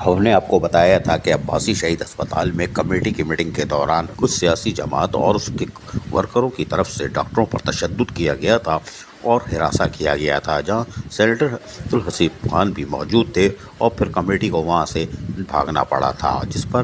ہم نے آپ کو بتایا تھا کہ عباسی شہید اسپتال میں کمیٹی کی میٹنگ کے دوران کچھ سیاسی جماعت اور اس کے ورکروں کی طرف سے ڈاکٹروں پر تشدد کیا گیا تھا اور ہراساں کیا گیا تھا، جہاں سینیٹر عبدالحسیب خان بھی موجود تھے اور پھر کمیٹی کو وہاں سے بھاگنا پڑا تھا، جس پر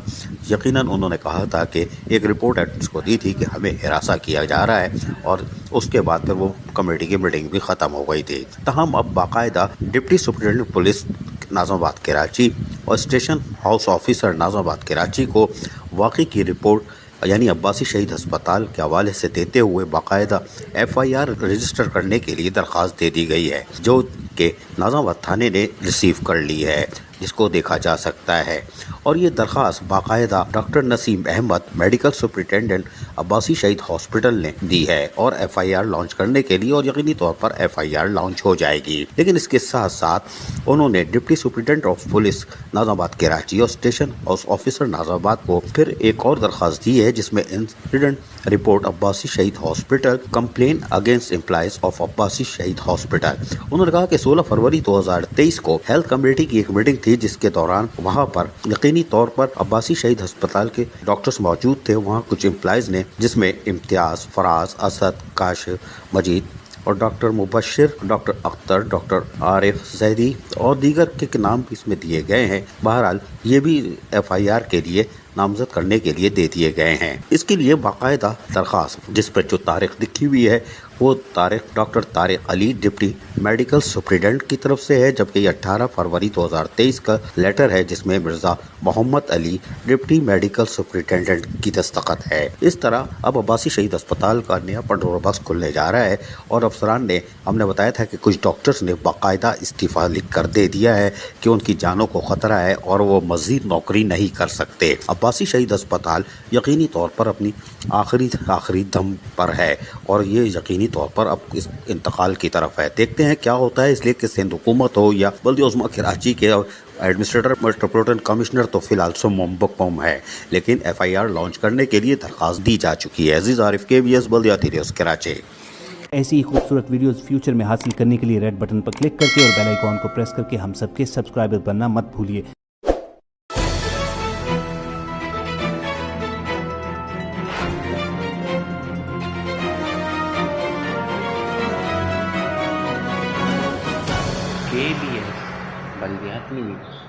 یقیناً انہوں نے کہا تھا کہ ایک رپورٹ ایڈمنس کو دی تھی کہ ہمیں ہراساں کیا جا رہا ہے، اور اس کے بعد پھر وہ کمیٹی کی میٹنگ بھی ختم ہو گئی تھی۔ تاہم اب باقاعدہ ڈپٹی سپرنٹینڈنٹ پولیس ناظم آباد کراچی اور اسٹیشن ہاؤس آفیسر ناظم آباد کراچی کو واقعے کی رپورٹ یعنی عباسی شہید ہسپتال کے حوالے سے دیتے ہوئے باقاعدہ ایف آئی آر رجسٹر کرنے کے لیے درخواست دے دی گئی ہے، جو کہ ناظم آباد تھانے نے ریسیو کر لی ہے، جس کو دیکھا جا سکتا ہے۔ اور یہ درخواست باقاعدہ ڈاکٹر نسیم Ahmad medical superintendent Abbasi Shaheed hospital نے دی ہے اور ایف آئی آر لانچ کرنے کے لیے، اور یقینی طور پر ایف آئی آر لانچ ہو جائے گی۔ لیکن اس کے ساتھ ساتھ انہوں نے ڈپٹی سپرنٹینڈنٹ آف پولیس ناظم آباد کراچی اور اسٹیشن ہاؤس آفیسر ناظم آباد کو پھر ایک اور درخواست دی ہے، جس میں incident report Abbasi Shaheed hospital complaint against employees of Abbasi Shaheed hospital. انہوں نے کہا کہ 16 فروری 2023 کو ہیلتھ کمیٹی کی ایک میٹنگ تھی، جس کے دوران وہاں پر یقینی طور پر عباسی شہید ہسپتال کے ڈاکٹرز موجود تھے۔ وہاں کچھ امپلائیز نے، جس میں امتیاز، فراز، اسد، کاشف، مجید اور ڈاکٹر مبشر، ڈاکٹر اختر، ڈاکٹر عارف زیدی اور دیگر کے نام بھی اس میں دیے گئے ہیں۔ بہرحال یہ بھی ایف آئی آر کے لیے نامزد کرنے کے لیے دے دیے گئے ہیں۔ اس کے لیے باقاعدہ درخواست، جس پر جو تاریخ لکھی ہوئی ہے وہ تاریخ ڈاکٹر طارق علی ڈپٹی میڈیکل سپرنٹینڈنٹ کی طرف سے ہے، جبکہ یہ 18 فروری 2023 کا لیٹر ہے، جس میں مرزا محمد علی ڈپٹی میڈیکل سپرنٹینڈنٹ کی دستخط ہے۔ اس طرح اب عباسی شہید اسپتال کا نیا پنڈورا باکس کھلنے جا رہا ہے، اور افسران نے ہم نے بتایا تھا کہ کچھ ڈاکٹرز نے باقاعدہ استعفیٰ لکھ کر دے دیا ہے کہ ان کی جانوں کو خطرہ ہے اور وہ مزید نوکری نہیں کر سکتے۔ عباسی شہید اسپتال یقینی طور پر اپنی آخری دم پر ہے، اور یہ یقینی طور پر اب اس انتقال کی طرف ہے۔ دیکھتے ہیں کیا ہوتا ہے، اس لیے کہ سندھ حکومت ہو یا بلدیہ عظمیٰ کراچی کے ایڈمنسٹریٹر میٹروپولیٹن کمشنر تو فی الحال سم بکم ہے، لیکن ایف آئی آر لانچ کرنے کے لیے درخواست دی جا چکی ہے۔ عزیز عارف، KBS بلدیاتی نیوز کراچی۔ ایسی ہی خوبصورت ویڈیوز فیوچر میں حاصل کرنے کے لیے ریڈ بٹن پر کلک کر کے اور بیل آئیکن کو پریس کر کے ہم سب کے سبسکرائبر بننا مت بھولیے۔ KBS بلدیاتی نیوز۔